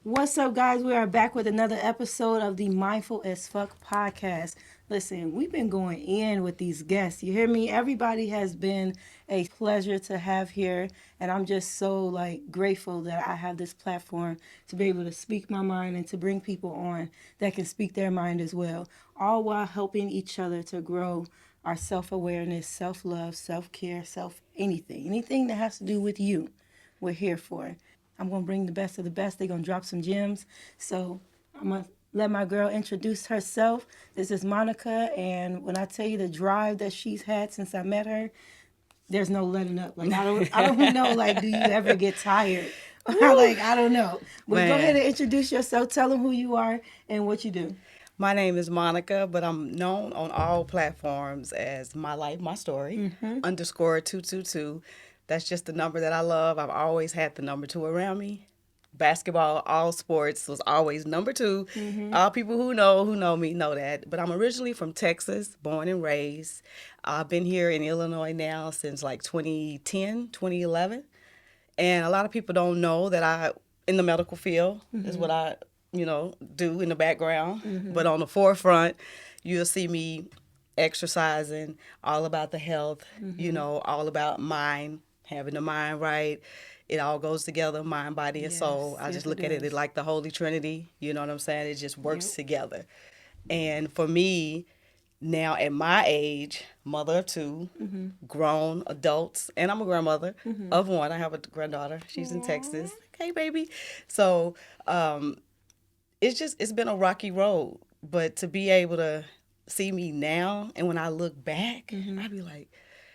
What's up, guys? We are back with another episode of the Mindful as Fuck podcast. Listen, we've been going in with these guests. You hear me? Everybody has been a pleasure to have here, and I'm just so grateful that I have this platform to be able to speak my mind and to bring people on that can speak their mind as well, all while helping each other to grow our self-awareness, self-love, self-care, anything that has to do with you. We're here for. I'm going to bring the best of the best. They're going to drop some gems. So I'm going to let my girl introduce herself. This is Monica. And when I tell you the drive that she's had since I met her, there's no letting up. I don't know, do you ever get tired? I don't know. But go ahead Man, and introduce yourself. Tell them who you are and what you do. my name is Monica, but I'm known on all platforms as My Life, My Story, underscore 222. That's just the number that I love. I've always had the number two around me. Basketball, all sports was always number 2. All people who know me know that. But I'm originally from Texas, born and raised. I've been here in Illinois now since like 2010, 2011. And a lot of people don't know that I in the medical field is what I, do in the background. But on the forefront, you'll see me exercising, all about the health, all about mind, having the mind right. It all goes together, mind, body, and soul. I just Yes, it look at it does. like the Holy Trinity. You know what I'm saying? It just works Yep. together. And for me, now at my age, mother of 2, grown adults, and I'm a grandmother of 1. I have a granddaughter. She's in Texas. Hey, baby. So it's been a rocky road, but to be able to see me now, and when I look back, I be like,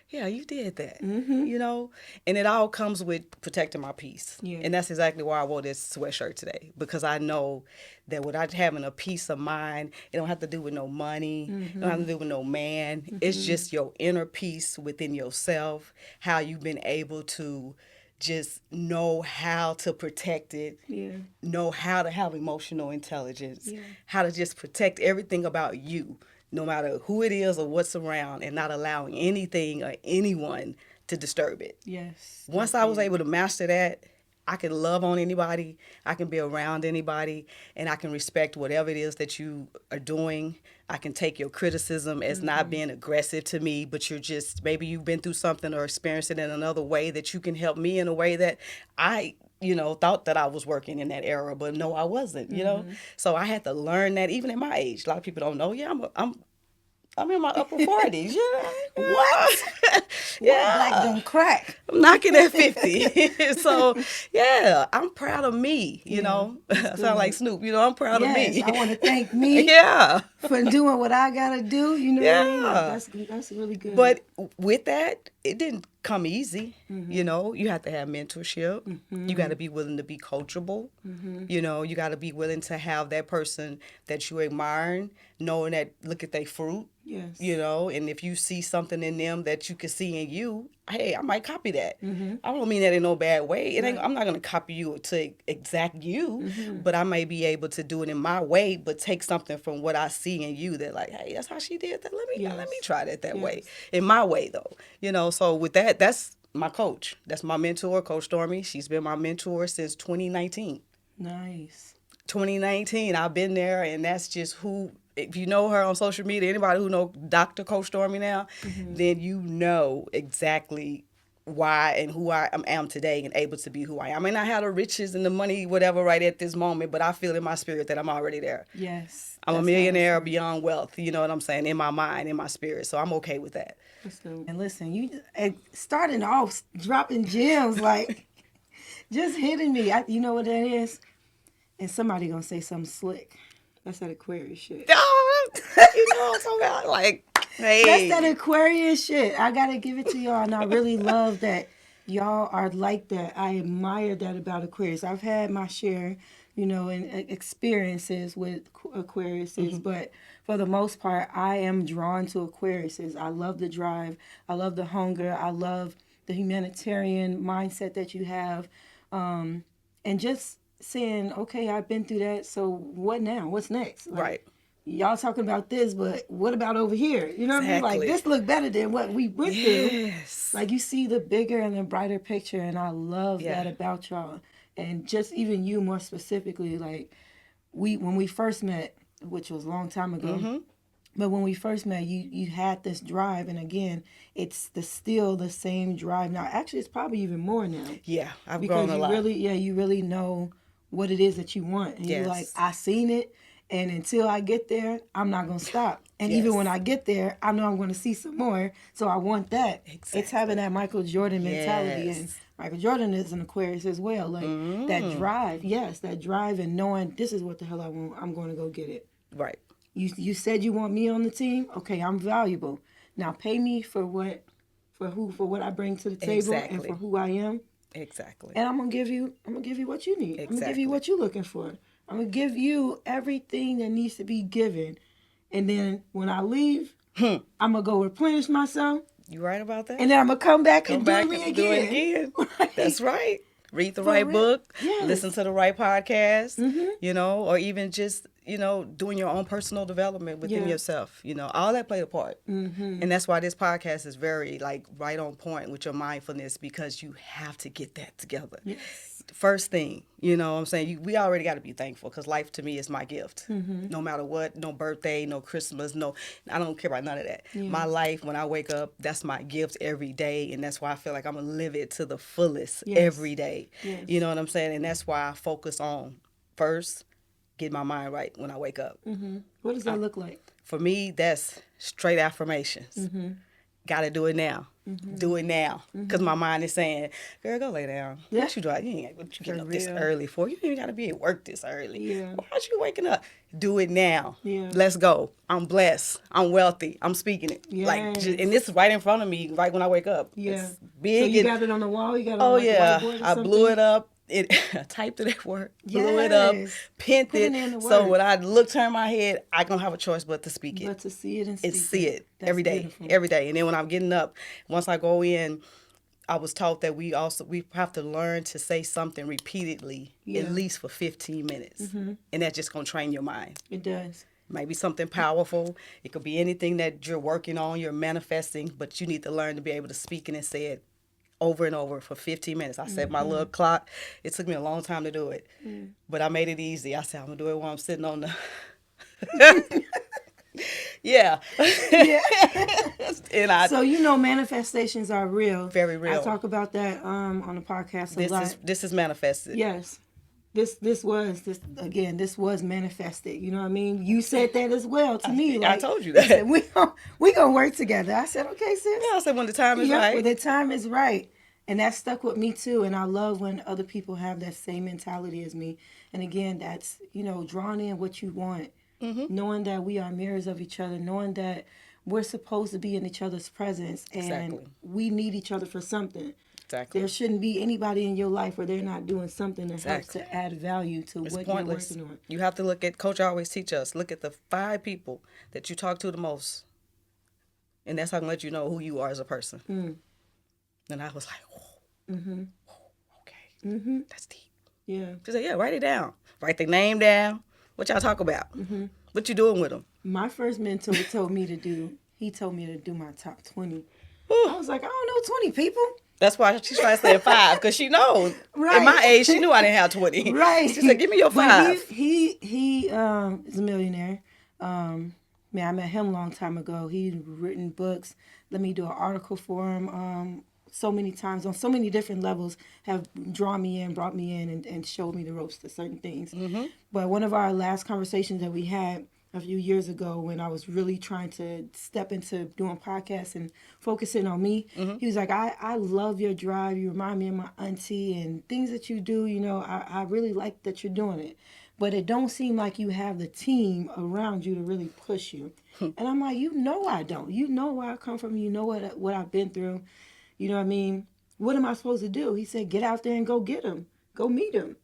yeah, you did that, and it all comes with protecting my peace. Yeah. And that's exactly why I wore this sweatshirt today, because I know that without having a peace of mind, it don't have to do with no money, it don't have to do with no man. It's just your inner peace within yourself, how you've been able to just know how to protect it, Yeah. know how to have emotional intelligence, Yeah. how to just protect everything about you, no matter who it is or what's around, and not allowing anything or anyone to disturb it. Yes. Once That's I was it. able to master that, I can love on anybody, I can be around anybody, and I can respect whatever it is that you are doing. I can take your criticism as not being aggressive to me, but you're just, maybe you've been through something or experienced it in another way that you can help me in a way that I, thought that I was working in that era, but no, I wasn't. So I had to learn that even at my age. A lot of people don't know. Yeah, I'm in my upper 40s. What? What black Yeah. don't crack? I'm knocking at 50. So, yeah, I'm proud of me, Yeah, that's I sound like good. Snoop, I'm proud of Yes, me. I want to thank me Yeah. for doing what I gotta do. You know what I mean? Yeah. That's really good. But with that, it didn't come easy. You have to have mentorship. You got to be willing to be coachable. You got to be willing to have that person that you admire, knowing that look at their fruit. Yes. And if you see something in them that you can see in you, hey, I might copy that. I don't mean that in no bad way. I'm not gonna copy you to exact you, but I may be able to do it in my way, but take something from what I see in you that like, hey, that's how she did that. Let me Yes. try that way. Yes. In my way though. So with that, that's my coach. That's my mentor, Coach Stormy. She's been my mentor since 2019. Nice. 2019, I've been there, and that's just who. If you know her on social media, anybody who know Dr. Coach Stormy now, then you know exactly why and who I am today and able to be who I am. I may not have the riches and the money, whatever, right at this moment, but I feel in my spirit that I'm already there. Yes. I'm a That's how it's millionaire done. beyond wealth, you know what I'm saying, in my mind, in my spirit. So I'm okay with that. That's good. And listen, starting off dropping gems just hitting me. You know what that is? And somebody gonna say something slick. That's that Aquarius shit. I'm talking about? Like, That's that hey. Aquarius shit. I gotta give it to y'all, and I really love that y'all are like that. I admire that about Aquarius. I've had my share, and experiences with Aquariuses, but for the most part, I am drawn to Aquariuses. I love the drive. I love the hunger. I love the humanitarian mindset that you have, and just saying, okay, I've been through that. So what now? What's next? Right. Y'all talking about this, but what about over here? You know what I mean? Like, Exactly. this look better than what we went through. Yes. Like, you see the bigger and the brighter picture, and I love Yeah. that about y'all. And just even you more specifically, like when we first met, which was a long time ago, but when we first met, you had this drive, and again, it's still the same drive now. Actually, it's probably even more now. Yeah, I've Because grown a you lot. really, you really know what it is that you want, and you're like, Yes. I seen it, and until I get there, I'm not gonna stop. And Yes. even when I get there, I know I'm gonna see some more, so I want that. It's having Exactly. that Michael Jordan mentality, and Yes. Michael Jordan is an Aquarius as well. Like that drive, yes, that drive, and knowing this is what the hell I want. I'm going to go get it. Right. You said you want me on the team. Okay, I'm valuable. Now pay me for what I bring to the table and Exactly. for who I am. Exactly. And I'm gonna give you what you need. I'm gonna give you Exactly. what you're looking for. I'm gonna give you everything that needs to be given. And then when I leave, I'm gonna go replenish myself. You right about that? And then I'm gonna come back and back do me and do it again. again. That's right. Read the For right real. book, Yes. listen to the right podcast, or even just, doing your own personal development within Yeah. yourself. All that played a part. And that's why this podcast is very, right on point with your mindfulness, because you have to get that together. Yes. First thing, what I'm saying, we already got to be thankful, because life to me is my gift. No matter what, no birthday, no Christmas, I don't care about none of that. Yeah. My life, when I wake up, that's my gift every day, and that's why I feel like I'm going to live it to the fullest every day. Yes. You know what I'm saying? And that's why I focus on, first, get my mind right when I wake up. What does that look like? For me, that's straight affirmations. Got to do it now. Do it now. Because my mind is saying, girl, go lay down. Yeah. What you doing? What you getting up this real. early for? You ain't even got to be at work this early. Yeah. Why aren't you waking up? Do it now. Yeah. Let's go. I'm blessed. I'm wealthy. I'm speaking it. Yes. And this is right in front of me, right when I wake up. Yeah. It's big. So you got it on the wall? You got it Oh, on like yeah. a whiteboard or I something? blew it up. I typed it at work, blew it up, Yes. pinned Put it it. in the So work. when I turn my head, I don't have a choice but to speak it. But to see it and speak See it That's every day, beautiful. every day. And then when I'm getting up, once I go in, I was taught that we have to learn to say something repeatedly, at least for 15 minutes. And that's just going to train your mind. It does. Maybe something powerful. It could be anything that you're working on, you're manifesting, but you need to learn to be able to speak it and say it over and over for 15 minutes. I set my little clock. It took me a long time to do it, but I made it easy. I said, I'm going to do it while I'm sitting on the... Yeah. And So manifestations are real. Very real. I talk about that on the podcast a lot. This is manifested. Yes. This was manifested. You know what I mean? You said that as well to me. I told you that. Said, we gonna work together. I said, okay, sis. Yeah, I said when the time is right. When the time is right. And that stuck with me too. And I love when other people have that same mentality as me. And again, that's, drawing in what you want. Knowing that we are mirrors of each other, knowing that we're supposed to be in each other's presence, and we need each other for something. Exactly. There shouldn't be anybody in your life where they're not doing something that helps to add value to what pointless. You're working on. You have to look at, Coach always teach us, look at the 5 people that you talk to the most. And that's how I'm going to let you know who you are as a person. And I was like, okay, that's deep. Yeah. She said, yeah, write it down. Write the name down. What y'all talk about? What you doing with them? My first mentor told me to do my top 20. I was like, I don't know 20 people. That's why she's trying to say 5, because she knows. Right. At my age, she knew I didn't have 20. Right. She said, give me your 5. But he is a millionaire. I met him a long time ago. He'd written books. Let me do an article for him. So many times on so many different levels have drawn me in, brought me in, and showed me the ropes to certain things. But one of our last conversations that we had a few years ago, when I was really trying to step into doing podcasts and focusing on me, he was like, I love your drive. You remind me of my auntie, and things that you do, I really like that you're doing it. But it don't seem like you have the team around you to really push you. And I'm like, I don't. You know where I come from. You know what I've been through. You know what I mean? What am I supposed to do? He said, get out there and go get him. Go meet him.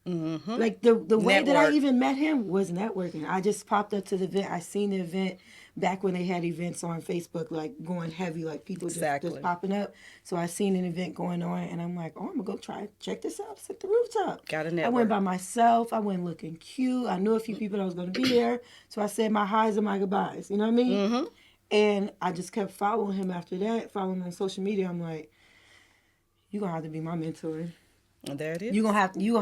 Like the way that I even met him was networking. I just popped up to the event. I seen the event back when they had events on Facebook, like going heavy, like people just popping up. So I seen an event going on, and I'm like, I'm going to go check this out. Sit the rooftop. Got a network. I went by myself. I went looking cute. I knew a few people that was going to be there. So I said my highs and my goodbyes. You know what I mean? And I just kept following him after that, following him on social media. I'm like, you're going to have to be my mentor. And there it is. You gonna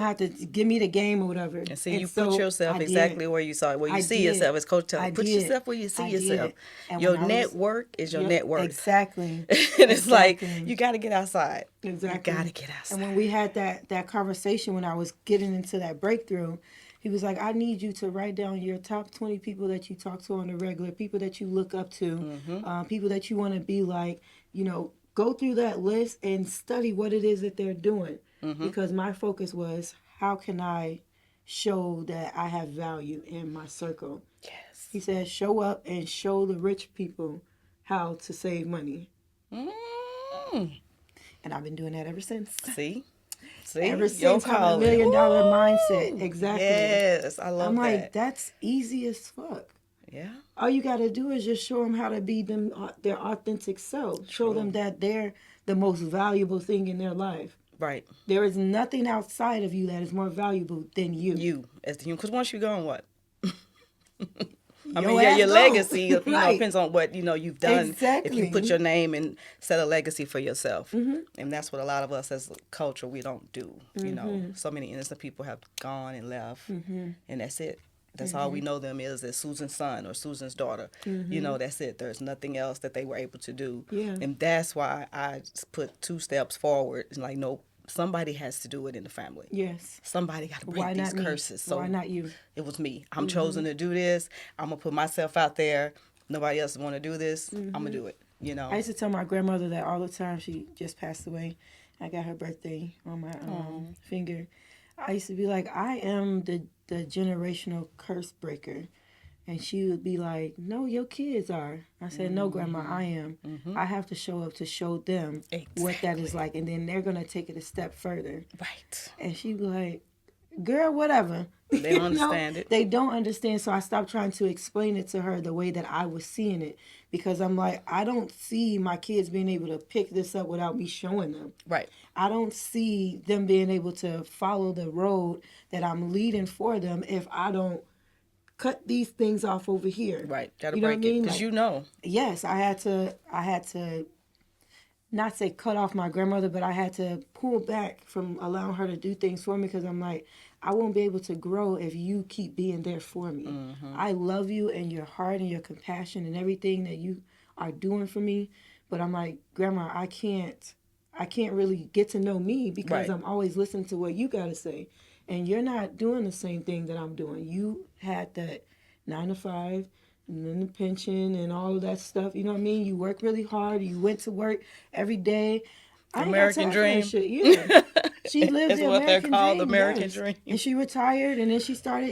have to give me the game or whatever. And see, you so put yourself I exactly did. where you saw it, where you I see did. yourself. As Coach tells, I put did. yourself where you see I yourself. did. And Your when I was, network is your net worth. Exactly. And it's like, Exactly. you got to get outside. Exactly. You got to get outside. And when we had that conversation, when I was getting into that breakthrough, he was like, I need you to write down your top 20 people that you talk to on a regular, people that you look up to, people that you want to be like, go through that list and study what it is that they're doing. Because my focus was, how can I show that I have value in my circle? Yes. He said, show up and show the rich people how to save money. And I've been doing that ever since. See? Ever since having $1 million mindset. Exactly. Yes, I love I'm that. like, that's easy as fuck. Yeah. All you got to do is just show them how to be their authentic self. Show them that they're the most valuable thing in their life. Right. There is nothing outside of you that is more valuable than you. You, as the human. Because once you're gone, what? Your your ass legacy, Right. depends on what, you've done. Exactly. If you put your name and set a legacy for yourself. And that's what a lot of us as a culture, we don't do. So many innocent people have gone and left. And that's it. That's all we know them is Susan's son or Susan's daughter. That's it. There's nothing else that they were able to do. Yeah. And that's why I put 2 steps forward. And like, nope, somebody has to do it in the family. Yes. Somebody got to break Why these not curses. Me? So why not you? It was me. I'm chosen to do this. I'm going to put myself out there. Nobody else want to do this. I'm going to do it. I used to tell my grandmother that all the time. She just passed away. I got her birthday on my finger. I used to be like, I am the generational curse breaker. And she would be like, no, your kids are. I said, no, Grandma, I am. I have to show up to show them what that is like. And then they're going to take it a step further. Right. And she'd be like, girl, whatever. They don't understand it. They don't understand. So I stopped trying to explain it to her the way that I was seeing it. Because I'm like, I don't see my kids being able to pick this up without me showing them. Right. I don't see them being able to follow the road that I'm leading for them if I don't cut these things off over here. Right. Got to break it. Because Yes, I had to not say cut off my grandmother, but I had to pull back from allowing her to do things for me because I'm like, I won't be able to grow if you keep being there for me. I love you and your heart and your compassion and everything that you are doing for me. But I'm like, Grandma, I can't really get to know me because I'm always listening to what you got to say. And you're not doing the same thing that I'm doing. You had that 9 to 5 and then the pension and all of that stuff. You know what I mean? You work really hard. You went to work every day. American dream. Yeah. She lived That's the what American they're called, dream. American dream. And she retired and then she started,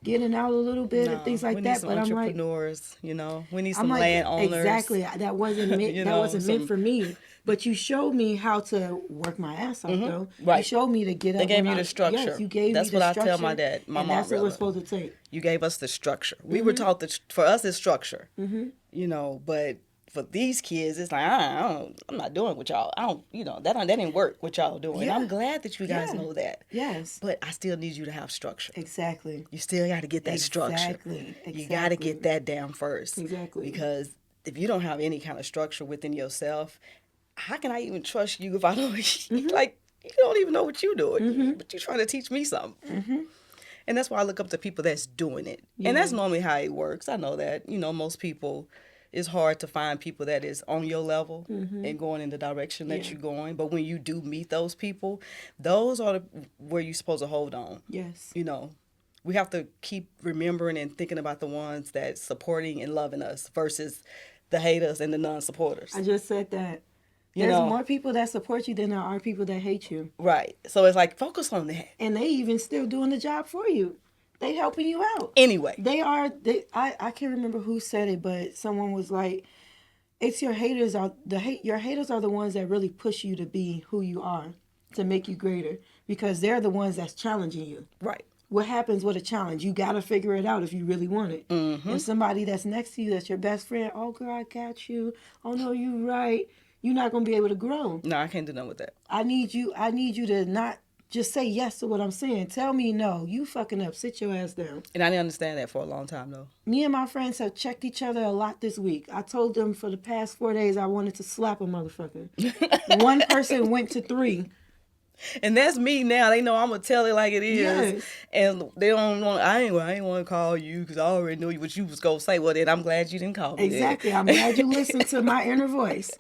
getting out a little bit and things like we that. Need some but entrepreneurs, we need some I'm like, landowners. Exactly. That wasn't meant for me. But you showed me how to work my ass off, though. Right. You showed me to get up. They gave you the structure. Yes, you gave That's me the what structure. I tell my dad, my and mom. That's what we're supposed to take. You gave us the structure. We were taught that for us it's structure. But for these kids, it's like I'm not doing what y'all. I don't. That didn't work. What y'all doing? Yeah. I'm glad that you guys know that. Yes. But I still need you to have structure. Exactly. You still got to get that structure. Exactly. You got to get that down first. Exactly. Because if you don't have any kind of structure within yourself, how can I even trust you if I don't like? You don't even know what you're doing, but you're trying to teach me something. And that's why I look up to people that's doing it. Yeah. And that's normally how it works. I know that, most people, it's hard to find people that is on your level and going in the direction that you're going. But when you do meet those people, those are where you're supposed to hold on. Yes. We have to keep remembering and thinking about the ones that supporting and loving us versus the haters and the non-supporters. I just said that. There's more people that support you than there are people that hate you. Right. So it's like, focus on that. And they even still doing the job for you. They helping you out. Anyway. I can't remember who said it, but someone was like, it's your haters your haters are the ones that really push you to be who you are, to make you greater. Because they're the ones that's challenging you. Right. What happens with a challenge? You got to figure it out if you really want it. And somebody that's next to you, that's your best friend, oh, girl, I got you. Oh, no, you right. You're not going to be able to grow. No, I can't do nothing with that. I need you to not just say yes to what I'm saying. Tell me no. You fucking up. Sit your ass down. And I didn't understand that for a long time, though. Me and my friends have checked each other a lot this week. I told them for the past 4 days I wanted to slap a motherfucker. One person went to 3. And that's me now. They know I'm gonna tell it like it is, Yes. and they don't want. I ain't want to call you because I already knew what you was gonna say. Well, then I'm glad you didn't call me. Exactly. I'm glad you listened to my inner voice,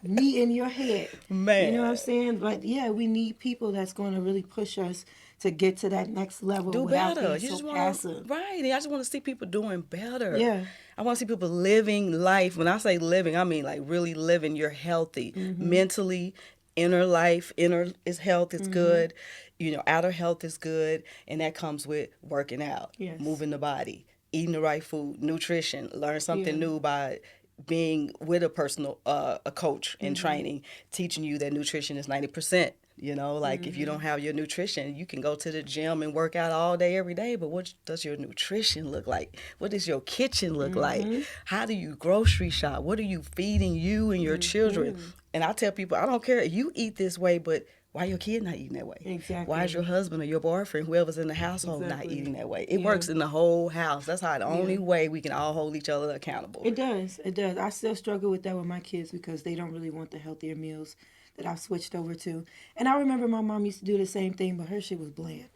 me in your head. You know what I'm Man, saying? But yeah, we need people that's going to really push us to get to that next level do without better. being You so just want passive. to, right? I just want to see people doing better. Yeah. I want to see people living life. When I say living, I mean like really living. You're healthy mentally. Inner life, inner is health is good. You know, outer health is good, and that comes with working out, Yes. moving the body, eating the right food, nutrition. Learn something Yeah. new by being with a personal a coach in training, teaching you that nutrition is 90%. You know, like if you don't have your nutrition, you can go to the gym and work out all day, every day. But what does your nutrition look like? What does your kitchen look like? How do you grocery shop? What are you feeding you and your children? And I tell people, I don't care. You eat this way, but why your kid not eating that way? Exactly. Why is your husband or your boyfriend, whoever's in the household, not Exactly. eating that way? It Yeah. works in the whole house. That's how the only way we can all hold each other accountable. It does. It does. I still struggle with that with my kids because they don't really want the healthier meals that I've switched over to. And I remember my mom used to do the same thing, but her shit was bland.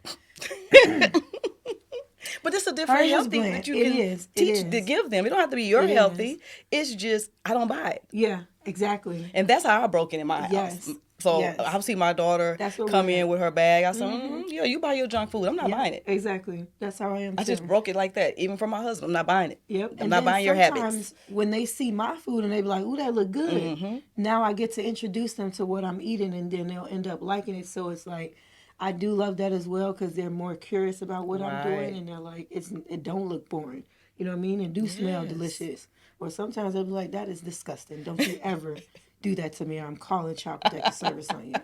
But it's a different Hers is healthy bland. that you It can is. It teach to is. give them. It don't have to be your It healthy. is. It's just I don't buy it. Yeah, exactly. And that's how I broke it in my Yes. house. So Yes. I see my daughter That's where come we're in at. with her bag. I said, yeah, you buy your junk food. I'm not Yeah, buying it. exactly. That's how I am too. I just broke it like that, even for my husband. I'm not buying it. Yep. I'm And not then buying your sometimes habits. when they see my food and they be like, "Ooh, that look good," now I get to introduce them to what I'm eating, and then they'll end up liking it. So it's like, I do love that as well because they're more curious about what I'm doing, Right. and they're like, it don't look boring. You know what I mean? It do smell Yes. delicious. Or sometimes they'll be like, "That is disgusting. Don't you ever do that to me. I'm calling Child Protective Service on you."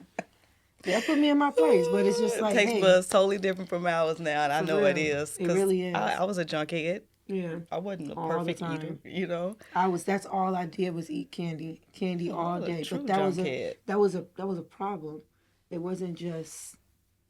They'll put me in my place, but it's just like, taste hey, buds totally different from ours now, and I for know it real. is. It 'Cause really is. I was a junk head. Yeah. I wasn't a All the perfect time. eater, you know. That's all I did was eat candy all was a day. true But that was junkhead. that was a problem. It wasn't just,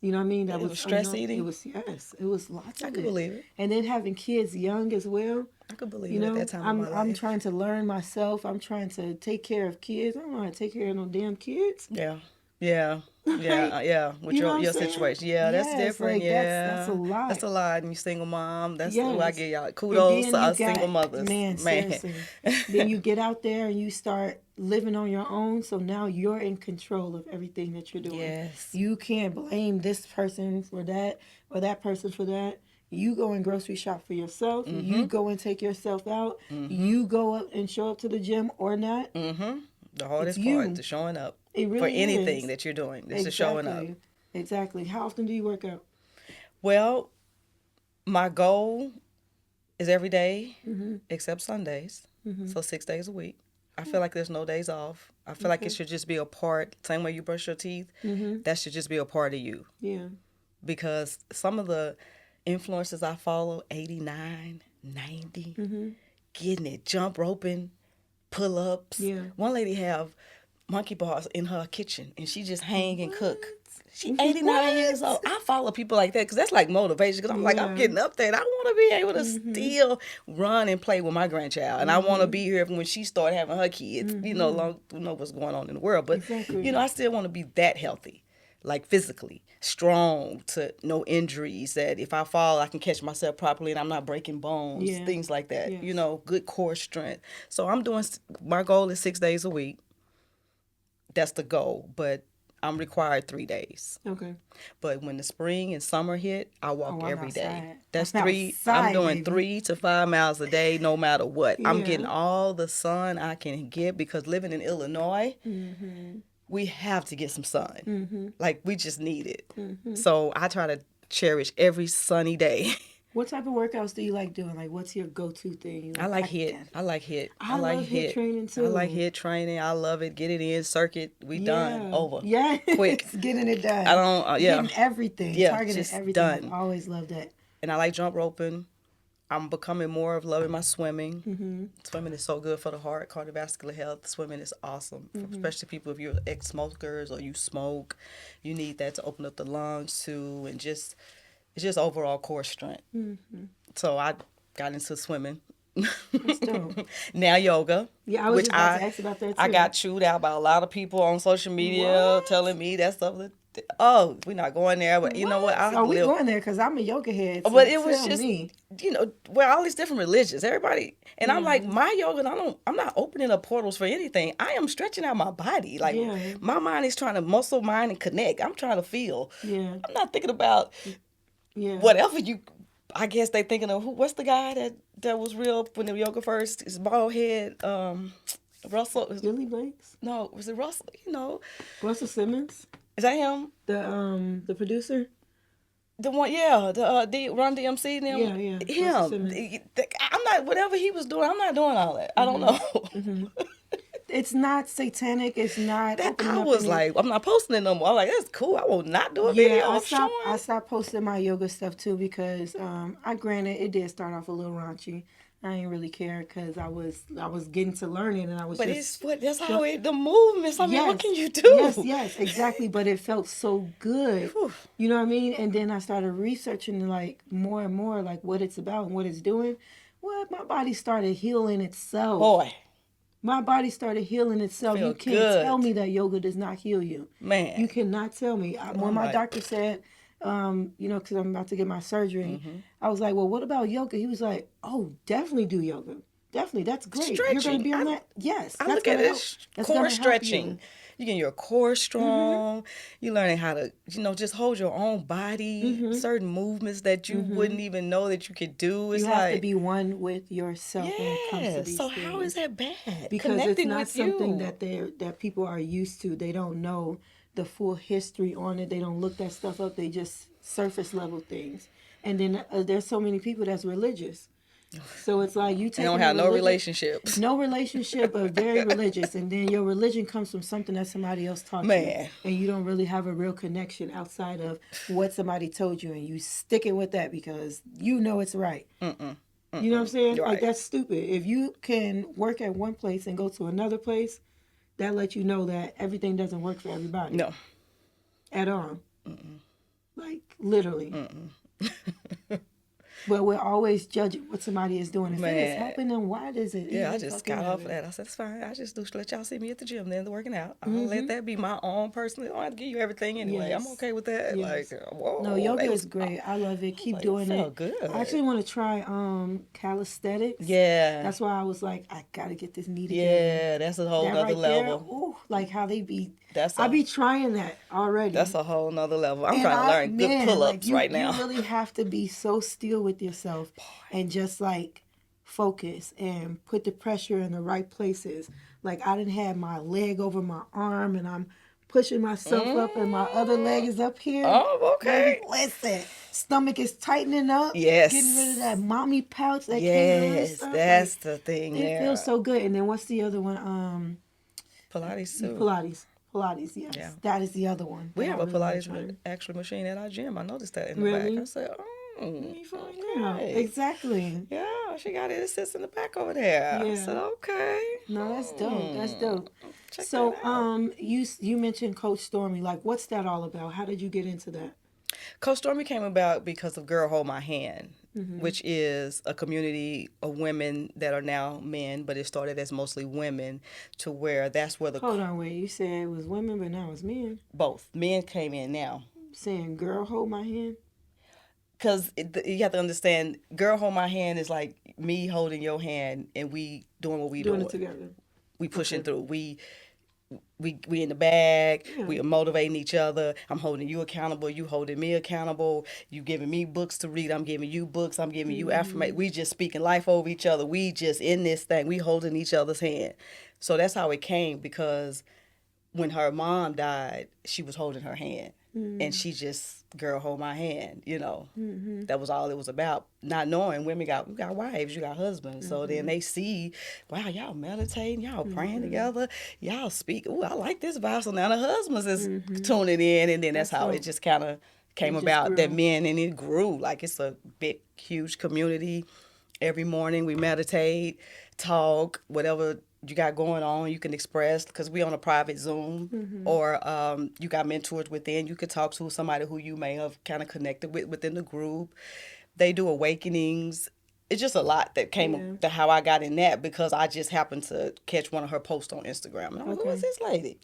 you know what I mean? That It was was stress unknown. eating? It was, yes, it was lots I of could it. believe it. And then having kids young as well. I could believe You it know, at that time I'm of my life. trying to learn myself. I'm trying to take care of kids. I don't know how to take care of no damn kids. Yeah. Yeah. Yeah, Like, yeah, with you know what I'm your saying? situation. Yeah, that's Yes, different. like Yeah. that's a lot. That's a lot. And you single mom. That's who I Yes. give y'all And kudos then to you us got, single mothers. man, seriously. Then you get out there and you start living on your own. So now you're in control of everything that you're doing. Yes. You can't blame this person for that or that person for that. You go and grocery shop for yourself. You go and take yourself out. You go up and show up to the gym or not. The hardest you. part is showing up It for really anything is. that you're doing. It's just showing up. Exactly. How often do you work out? Well, my goal is every day except Sundays. So 6 days a week. I feel like there's no days off. I feel like it should just be a part, same way you brush your teeth, that should just be a part of you. Yeah. Because some of the influencers I follow, 89, 90, getting it, jump roping, pull-ups. Yeah. One lady have monkey bars in her kitchen, and she just hang and cook. She What? 89 years old. I follow people like that because that's like motivation. Because I'm like, I'm getting up there, and I want to be able to still run and play with my grandchild, and I want to be here when she start having her kids. You know, long we know what's going on in the world, but Exactly. you know, I still want to be that healthy, like physically strong, to no injuries. That if I fall, I can catch myself properly, and I'm not breaking bones. Yeah. Things like that. Yes. You know, good core strength. So I'm doing. My goal is 6 days a week. That's the goal, but I'm required 3 days. Okay. But when the spring and summer hit, I walk I'm every day. outside. That's I'm 3. outside, I'm doing baby. 3 to 5 miles a day, no matter what. I'm Yeah. getting all the sun I can get because living in Illinois, we have to get some sun. Like we just need it. So I try to cherish every sunny day. What type of workouts do you like doing? Like, what's your go-to thing? You I like can hit. get? I like hit. I like love hit training, I like too. hit training. I love it. Get it in, circuit. We done. Over. Yeah. Quick. Getting it done. I don't. Yeah. Getting everything. Yeah, Targeting just everything. done. I've always loved that. And I like jump roping. I'm becoming more of loving my swimming. Swimming is so good for the heart, cardiovascular health. Swimming is awesome, especially people if you're ex-smokers or you smoke. You need that to open up the lungs too, and it's just overall core strength. So I got into swimming. That's dope. Now yoga. Yeah, I was which just about to ask about that, I too. got chewed out by a lot of people on social media What? telling me that's stuff oh, we're not going there. But you know what? I'll Oh, we live. going there because I'm a yoga head. So But it was tell just, me. well, all these different religions, everybody, and I'm like, Yeah. my yoga, I'm not opening up portals for anything. I am stretching out my body. Like, Yeah. my mind is trying to muscle mind and connect. I'm trying to feel. Yeah. I'm not thinking about Yeah. whatever you. I guess they thinking of what's the guy that was real when the yoga first? His bald head, Russell. Billy Blanks? No, was it Russell? Russell Simmons? Is that him? The producer? The one, yeah, the Run DMC, them, Yeah. Russell him. Simmons. I'm not whatever he was doing. I'm not doing all that. I don't know. It's not satanic. It's not. That opening I up was any- like, I'm not posting it no more. I'm like, that's cool. I will not do a Yeah, video I of stopped. showing. I stopped posting my yoga stuff too because I granted it did start off a little raunchy. I didn't really care because I was getting to learn it and I was But just that's how the movements. I mean, what can you do? Yes, exactly. But it felt so good. Whew. You know what I mean? And then I started researching like more and more like what it's about and what it's doing. Well, my body started healing itself. Boy, My body started healing itself. Feel You can't good. tell me that yoga does not heal you. man. You cannot tell me. When my like- doctor said, because I'm about to get my surgery, I was like, well, what about yoga? He was like, oh, definitely do yoga. Definitely, that's great. You're going to Stretching. be on that? Yes. I that's look at gonna help. it That's core gonna help stretching. you. You getting your core strong. You learning how to, just hold your own body. Certain movements that you wouldn't even know that you could do. It's You have like, to be one with yourself when it comes to yes. these So things. how is that bad? Because Connecting it's not with something you. that people are used to. They don't know the full history on it. They don't look that stuff up. They just surface level things. And then there's so many people that's religious. So it's like you take. They don't have no relationships. No relationship, but very religious, and then your religion comes from something that somebody else taught you, and you don't really have a real connection outside of what somebody told you, and you sticking with that because you know it's right. You know what I'm saying? Right. Like that's stupid. If you can work at one place and go to another place, that lets you know that everything doesn't work for everybody. No. At all. Like literally. But we're always judging what somebody is doing. If it is helping them, why does it? Yeah, I just got off of that. I said, it's fine. I just let y'all see me at the gym then, working out. I'll let that be my own personal. I don't have to give you everything anyway. Yes. I'm okay with that. Yes. Like, whoa. No, yoga is great. I love it. Keep doing it. Felt good. I actually want to try calisthenics. Yeah. That's why I was like, I gotta get this knee together. Yeah, that's a whole That nother right level. there, ooh, like how they be. That's I be trying that already. That's a whole nother level. I'm And trying to learn good pull-ups right now. You really have to be so still with yourself and just like focus and put the pressure in the right places. Like I didn't have my leg over my arm and I'm pushing myself up and my other leg is up here. Oh, okay. Baby, listen, stomach is tightening up. Yes. Getting rid of that mommy pouch that came Yes, stuff. that's the thing. It feels so good. And then what's the other one? Pilates too. Pilates, yes. Yeah. That is the other one. We that have I a really like Pilates trying. actual machine at our gym. I noticed that in the Really? back. I said, Yeah, okay. exactly. Yeah, she got it. It sits in the back over there. I Yeah. said, okay. No, that's dope. That's dope. Check So, that out. you mentioned Coach Stormy. Like, what's that all about? How did you get into that? Coach Stormy came about because of Girl Hold My Hand, Mm-hmm. which is a community of women that are now men, but it started as mostly women to where that's where the Hold on, wait. You said it was women, but now it's men. both men came in now. Saying, girl, hold my hand. Because you have to understand, Girl Hold My Hand is like me holding your hand and we doing what we Doing it together. We pushing through. We in the bag. Yeah. We are motivating each other. I'm holding you accountable. You holding me accountable. You giving me books to read. I'm giving you books. I'm giving you affirmation. We just speaking life over each other. We just in this thing. We holding each other's hand. So that's how it came, because when her mom died, she was holding her hand. And she just, girl, hold my hand, That was all it was about. Not knowing women we got wives, you got husbands. So then they see, wow, y'all meditating, y'all praying together, y'all speak. Ooh, I like this vibe. So now the husbands is tuning in. And then that's how it just kind of came about, grew. that men, and it grew. Like it's a big, huge community. Every morning we meditate, talk, whatever you got going on, you can express, because we on a private Zoom, or you got mentors within. You could talk to somebody who you may have kind of connected with within the group. They do awakenings. It's just a lot that came to how I got in that, because I just happened to catch one of her posts on Instagram. And I was like, who is this lady?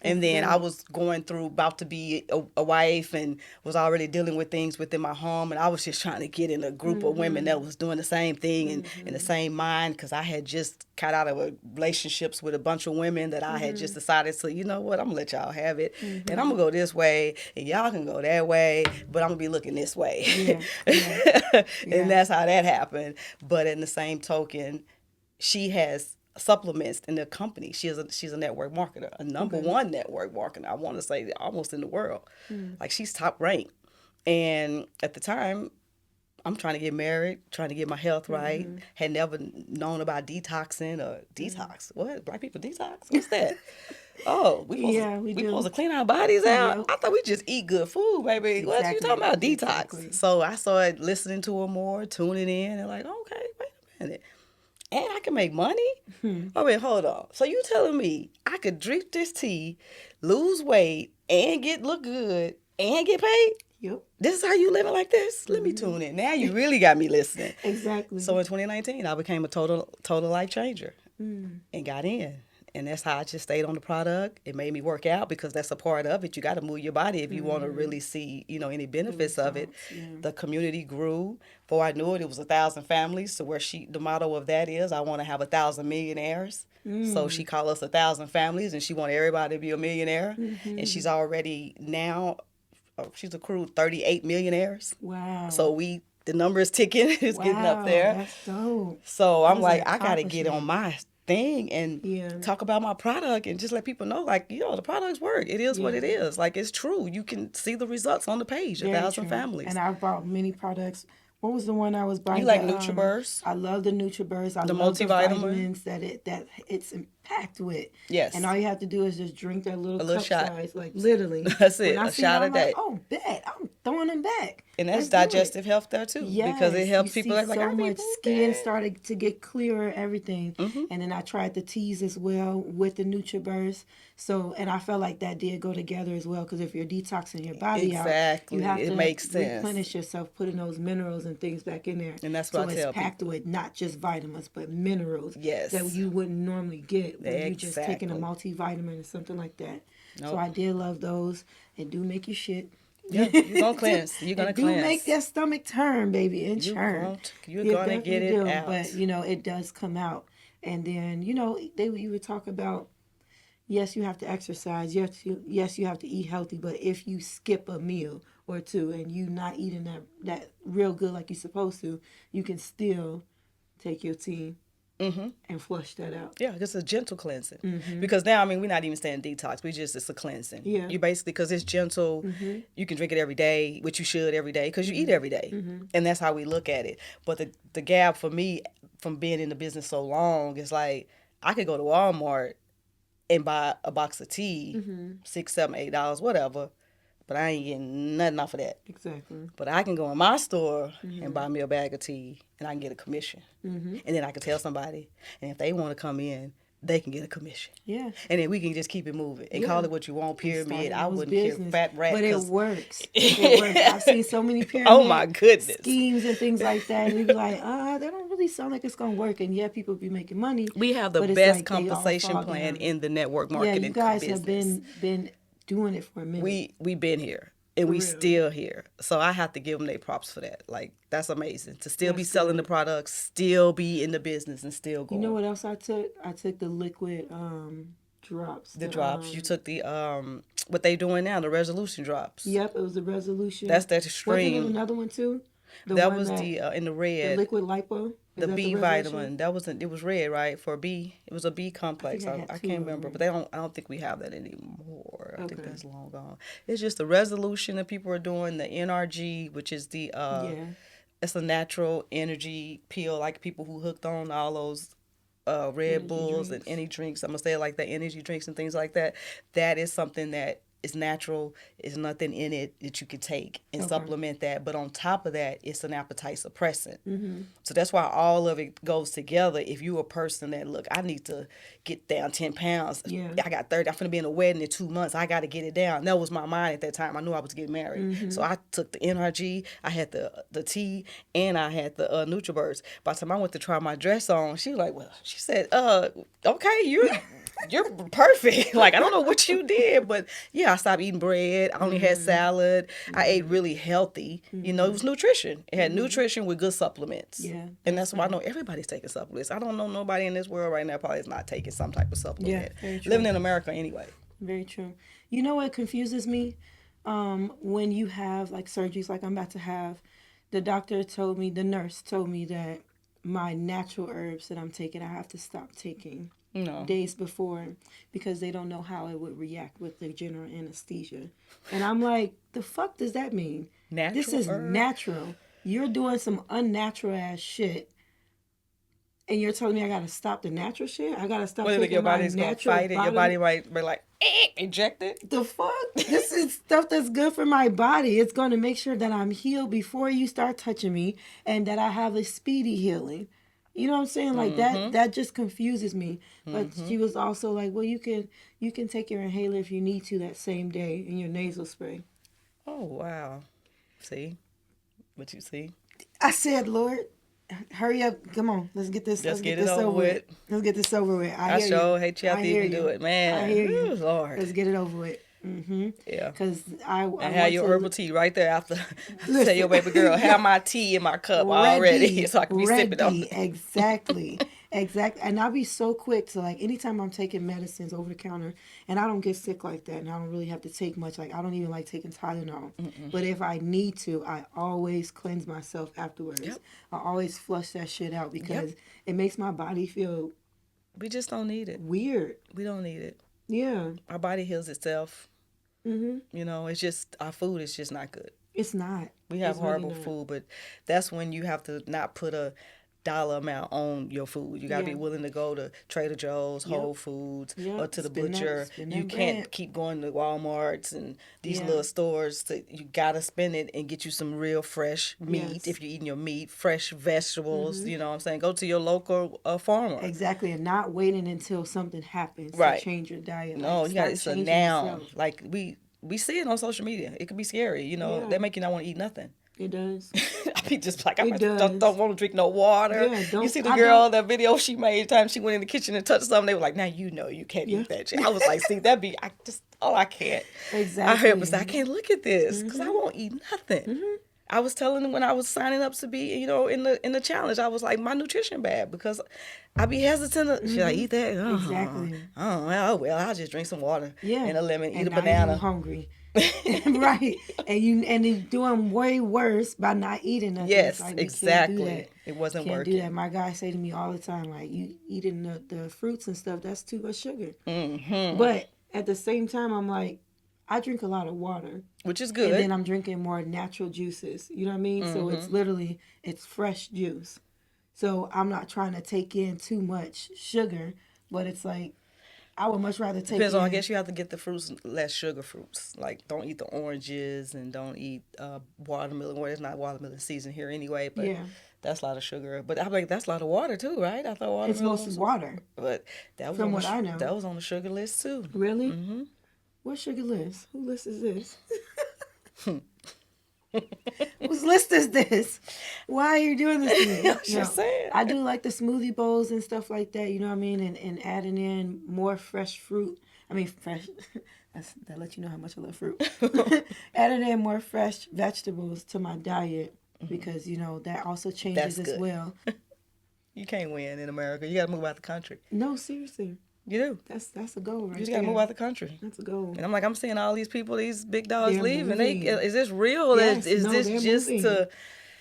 And then I was going through, about to be a wife, and was already dealing with things within my home. And I was just trying to get in a group of women that was doing the same thing and in the same mind, because I had just got out of relationships with a bunch of women that I had just decided, so you know what, I'm going to let y'all have it. And I'm going to go this way, and y'all can go that way, but I'm going to be looking this way. And that's how that happened. But in the same token, she has supplements in the company. She's a network marketer, a number one network marketer. I want to say almost in the world. Like, she's top ranked. And at the time, I'm trying to get married, trying to get my health right. Had never known about detoxing or detox. What? Black people detox? What's that? Oh, we supposed to clean our bodies out? I thought we just eat good food, baby. What you talking about, detox? So I started listening to her more, tuning in, and like, okay, wait a minute. And I can make money? I mean, hold on. So you telling me I could drink this tea, lose weight, and look good, and get paid? Yep. This is how you living like this? Let me tune in. Now you really got me listening. Exactly. So in 2019, I became a total life changer and got in. And that's how I just stayed on the product. It made me work out, because that's a part of it. You got to move your body if you want to really see, any benefits of it. The community grew. Before I knew it, it was 1,000 families. So the motto of that is, I want to have 1,000 millionaires. So she called us 1,000 families, and she wanted everybody to be a millionaire. And she's already now, she's accrued 38 millionaires. Wow. So the number is ticking. It's getting up there. That's dope. So I'm like, I got to get on my thing and talk about my product and just let people know, like, the products work. It is what it is. Like, it's true. You can see the results on the page. Very 1,000 true. families. And I've bought many products. What was the one I was buying? You like NutriBurst? I love the NutriBurst. I love multivitamin. the vitamins that it's packed with. Yes. And all you have to do is just drink that little cup shot. size, like literally. That's it. A shot a day. Like, oh, bet I'm throwing them back. And that's digestive health there too. Yes. Because it helps people like so much skin started to get clearer, everything. And then I tried the teas as well with the NutriBurst. So, and I felt like that did go together as well, because if you're detoxing your body out, you have to makes sense. Replenish yourself, putting those minerals and things back in there. And that's what I tell people. So it's packed with not just vitamins, but minerals that you wouldn't normally get when you just taking a multivitamin or something like that. Nope. So I did love those. It do make you shit. Yeah, you're going to cleanse. You're going to cleanse. Do make that stomach turn, baby, and churn. You're going to get it out. But, it does come out. And then, you would talk about, yes, you have to exercise. Yes, you have to eat healthy. But if you skip a meal or two and you not eating that real good like you're supposed to, you can still take your tea and flush that out. Yeah, it's a gentle cleansing. Because now, we're not even saying detox. It's a cleansing. Yeah. You basically, because it's gentle, you can drink it every day, which you should every day, because you eat every day. And that's how we look at it. But the gap for me, from being in the business so long, is like, I could go to Walmart and buy a box of tea, $6, $7, $8, whatever. But I ain't getting nothing off of that. Exactly. But I can go in my store and buy me a bag of tea, and I can get a commission. And then I can tell somebody, and if they want to come in, they can get a commission. Yeah. And then we can just keep it moving and call it what you want, pyramid. I wouldn't care, fat rat. But it works. It works. I've seen so many pyramid oh my goodness. schemes and things like that. And you be like, they don't really sound like it's going to work. And yeah, people be making money. We have the best compensation plan in the network marketing business. Yeah, you guys have been doing it for a minute. We've been here. And we still here. So I have to give them their props for that. Like, that's amazing. To still be selling the products, still be in the business, and still going. You know what else I took? I took the liquid drops. The drops. You took the, what they doing now, the resolution drops. Yep, it was the resolution. That's that extreme. Wasn't it another one too? That was the, in the red. The liquid lipo? The B vitamin. It was red, right? For B. It was a B complex. I can't remember. But I don't think we have that anymore. I think that's long gone. It's just the resolution that people are doing, the NRG, which is the it's a natural energy pill, like people who hooked on all those Red Bulls and energy drinks. I'm gonna say it like that, energy drinks and things like that. That is something that is natural. There's nothing in it that you can take and supplement that. But on top of that, it's an appetite suppressant. So that's why all of it goes together. If you're a person that, look, I need to get down 10 pounds. Yeah. I got 30. I'm going to be in a wedding in 2 months. I got to get it down. That was my mind at that time. I knew I was getting married. So I took the NRG. I had the tea, and I had the NutriBurst. By the time I went to try my dress on, she was like, well, she said, okay, you're perfect. Like, I don't know what you did, but yeah, I stopped eating bread. I only had salad. I ate really healthy. You know, it was nutrition. It had nutrition with good supplements. Yeah, And that's why I know everybody's taking supplements. I don't know nobody in this world right now probably is not taking some type of supplement. very true. Living in America anyway. Very true. You know what confuses me? When you have like surgeries like I'm about to have, the doctor told me, the nurse told me that my natural herbs that I'm taking, I have to stop taking No. days before because they don't know how it would react with the general anesthesia. And I'm like, the fuck does that mean? Natural This is herb? natural. You're doing some unnatural ass shit. And you're telling me I gotta stop the natural shit? I gotta stop What, taking your my body's going to natural fight it? Your body might be like, eject it? The fuck? This is stuff that's good for my body. It's going to make sure that I'm healed before you start touching me and that I have a speedy healing. You know what I'm saying? Like that just confuses me. But she was also like, well, you can take your inhaler if you need to that same day in your nasal spray. Oh, wow. See? What you see? I said, Lord, hurry up. Come on. Let's get this. Let's get this it over with. Let's get this over with. I hear sure you. hate you have I to hear even you. do it, man. I hear you. Ooh, Lord. Let's get it over with. Yeah. Because I And have want your to herbal tea right there after. Tell your baby girl, have my tea in my cup already so I can be sipping on it. Exactly. Exactly. And I'll be so quick to like anytime I'm taking medicines over the counter and I don't get sick like that and I don't really have to take much. Like I don't even like taking Tylenol. But if I need to, I always cleanse myself afterwards. Yep. I always flush that shit out because it makes my body feel We just don't need it. weird. We don't need it. Yeah. Our body heals itself. You know, it's just, our food is just not good. It's not. We have It's really horrible not. food, but that's when you have to not put a dollar amount on your food. You got to be willing to go to Trader Joe's, Whole Foods, or to the Spend that- butcher. spend You that can't bread. keep going to Walmarts and these Yeah. little stores. You got to spend it and get you some real fresh meat Yes. if you're eating your meat, fresh vegetables. You know what I'm saying? Go to your local farmer. Exactly. And not waiting until something happens Right. to change your diet. No, Like, you got start it's a changing now. yourself. Like we see it on social media. It can be scary. You know, Yeah. they make you not want to eat nothing. It does. I be just like, I It don't does. want to drink no water. Yeah, You don't- see the I girl, don't- that video she made, time she went in the kitchen and touched something, they were like, now you know you can't eat that shit. I was like, see, that be, I can't. Exactly. I heard, but I can't look at this because I won't eat nothing. I was telling them when I was signing up to be, you know, in the challenge, I was like, my nutrition bad because I be hesitant. Should I eat that? Exactly. Oh, well, I'll just drink some water and a lemon, eat and a now banana. you're hungry. Right. And you're doing way worse by not eating nothing. Yes, It's like, we can't do exactly. that. It wasn't Can't working. do that. My guys say to me all the time, like, you eating the fruits and stuff, that's too much sugar. But at the same time, I'm like, I drink a lot of water. Which is good. And then I'm drinking more natural juices. You know what I mean? So it's literally, it's fresh juice. So I'm not trying to take in too much sugar, but it's like, I would much rather take Depends in. on, I guess you have to get the fruits, less sugar fruits. Like, don't eat the oranges and don't eat watermelon. Well, it's not watermelon season here anyway, but that's a lot of sugar. But I'm like, that's a lot of water too, right? I thought watermelon It's mostly was, water. but that was From on what the, I know. That was on the sugar list too. Really? What sugar list? Who list is this? Whose list is this? Why are you doing this to me? I'm just saying. I do like the smoothie bowls and stuff like that, you know what I mean? And adding in more fresh fruit. I mean, fresh. That lets you know how much I love fruit. Adding in more fresh vegetables to my diet because, you know, that also changes That's as good. well. You can't win in America. You got to move out the country. No, seriously. You do. That's a goal right You just there. got to move out the country. That's a goal. And I'm like, I'm seeing all these people, these big dogs They're leaving. moving. Is this real? Yes, is no, this they're just moving. to...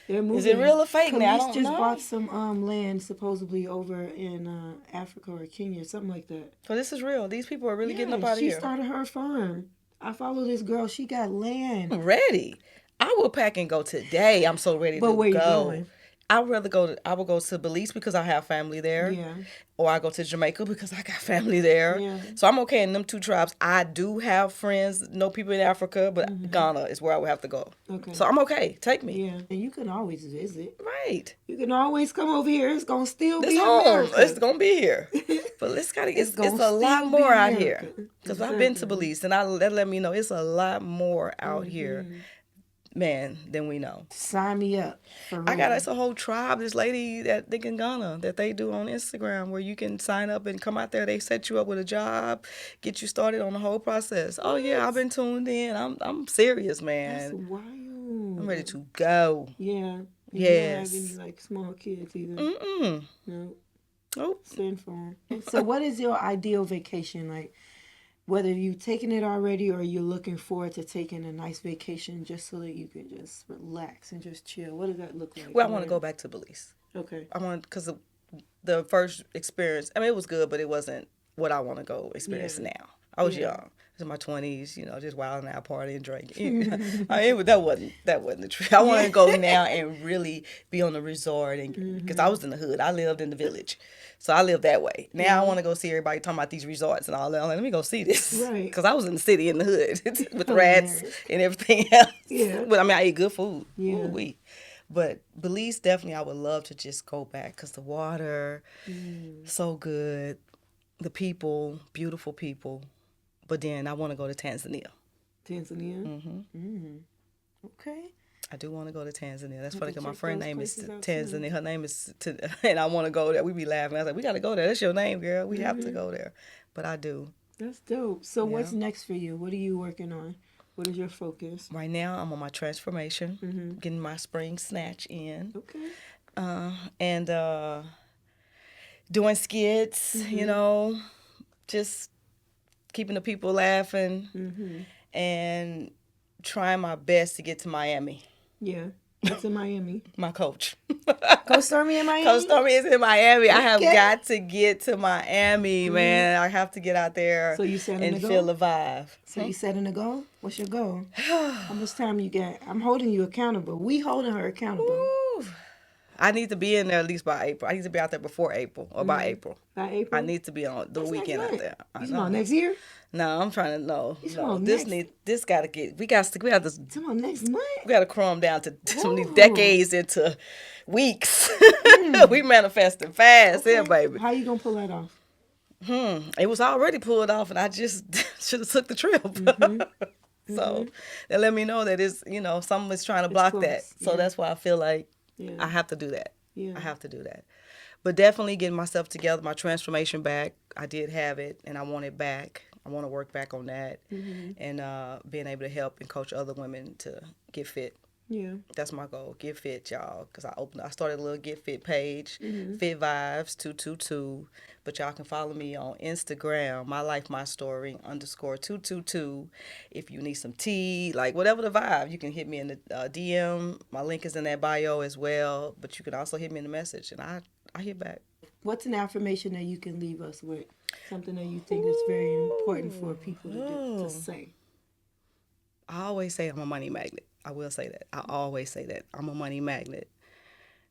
They're moving. Is it real or fake now? I Khalees don't just know. bought some land supposedly over in Africa or Kenya, something like that. So this is real. These people are really getting up out of She here. started her farm. I follow this girl. She got land. Ready. I will pack and go today. I'm so ready But to where you go. going? I would go to Belize because I have family there. Yeah. Or I go to Jamaica because I got family there. Yeah. So I'm okay in them two tribes. I do have friends, know people in Africa, but Ghana is where I would have to go. Okay. So I'm okay. Take me. Yeah. And you can always visit. Right. You can always come over here. It's gonna still This be home. America. It's gonna be here. But it's gonna a lot still more be out America. here. Because I've been to Belize and that let me know it's a lot more out here man, then we know. Sign me up. For real. I got it's a whole tribe. This lady that they in Ghana that they do on Instagram where you can sign up and come out there. They set you up with a job, get you started on the whole process. Oh yeah, I've been tuned in. I'm serious, That's man. wild. I'm ready to go. Yeah. You Yes. don't have any like small kids either. Mm-mm. No. Nope. Send for 'em. So, what is your ideal vacation like? Whether you've taken it already or you're looking forward to taking a nice vacation just so that you can just relax and just chill. What does that look like? Well, I want to go back to Belize. Okay. I want because the first experience. I mean, it was good, but it wasn't what I want to go experience now. I was young. I was in my 20s, just wilding out, partying, drinking. I mean, that wasn't the truth. I want to go now and really be on the resort, and because I was in the hood, I lived in the village, so I lived that way. Now I want to go see everybody talking about these resorts and all that. I'm like, let me go see this, Right? Because I was in the city, in the hood, with rats and everything else. Yeah. But I mean, I ate good food. Yeah. Ooh-wee. But Belize, definitely, I would love to just go back because the water, so good, the people, beautiful people. But then I want to go to Tanzania. Tanzania? Mm-hmm. Okay. I do want to go to Tanzania. That's Have funny to because my check friend those name is places out Tanzania. Her name is, and I want to go there. We be laughing. I was like, we got to go there. That's your name, girl. We have to go there. But I do. That's dope. So what's next for you? What are you working on? What is your focus? Right now, I'm on my transformation, getting my spring snatch in. Okay. And doing skits, just keeping the people laughing and trying my best to get to Miami. Yeah. What's in Miami? My coach. Coach Stormy in Miami? Coach Stormy is in Miami. I have Okay. got to get to Miami, man. I have to get out there So you setting and the goal? feel the vibe. So you setting a goal? What's your goal? How much time you got? I'm holding you accountable. We holding her accountable. Ooh. I need to be in there at least by April. I need to be out there before April or by April. By April? I need to be on the weekend out there. You talking about next year? No, I'm trying to know. You talking No, about this next- gotta get. We have to. Talking about next month? We gotta chrome down to some of these Ooh. decades into weeks. We manifesting fast here, baby. How you gonna pull that off? It was already pulled off, and I just should have took the trip. So they let me know that it's someone's trying to block that. close. So that's why I feel like I have to do that. I have to do that. But definitely getting myself together, my transformation back. I did have it, and I want it back. I want to work back on that, and being able to help and coach other women to get fit. Yeah. That's my goal. Get fit, y'all. Because I started a little Get Fit page, Fit Vibes 222. But y'all can follow me on Instagram, My Life My Story _222. If you need some tea, like whatever the vibe, you can hit me in the DM. My link is in that bio as well. But you can also hit me in the message, and I hit back. What's an affirmation that you can leave us with? Something that you think is very important for people to say. I always say I'm a money magnet. I will say that. I always say that. I'm a money magnet.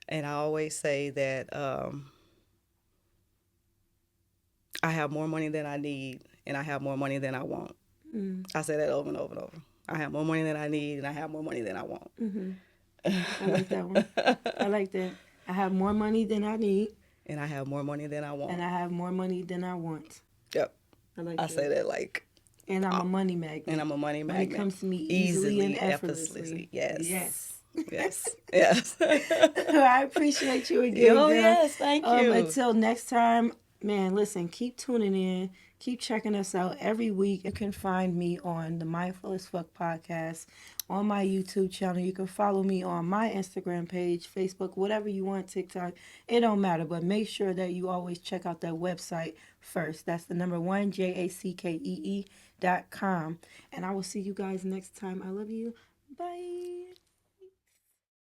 And I always say that I have more money than I need, and I have more money than I want. I say that over and over and over. I have more money than I need, and I have more money than I want. I like that one. I like that. I have more money than I need. And I have more money than I want. And I have more money than I want. Yep. I like I that. say that like. And I'm a money magnet. And I'm a money magnet. When it comes to me easily and effortlessly. Yes. Yes. Yes. Yes. I appreciate you again. Oh, girl. yes. Thank you. Until next time, man, listen, keep tuning in. Keep checking us out every week. You can find me on the Mindful as Fuck podcast on my YouTube channel. You can follow me on my Instagram page, Facebook, whatever you want, TikTok. It don't matter, but make sure that you always check out that website first. That's the number 1, JACKEE.com. And I will see you guys next time. I love you. Bye.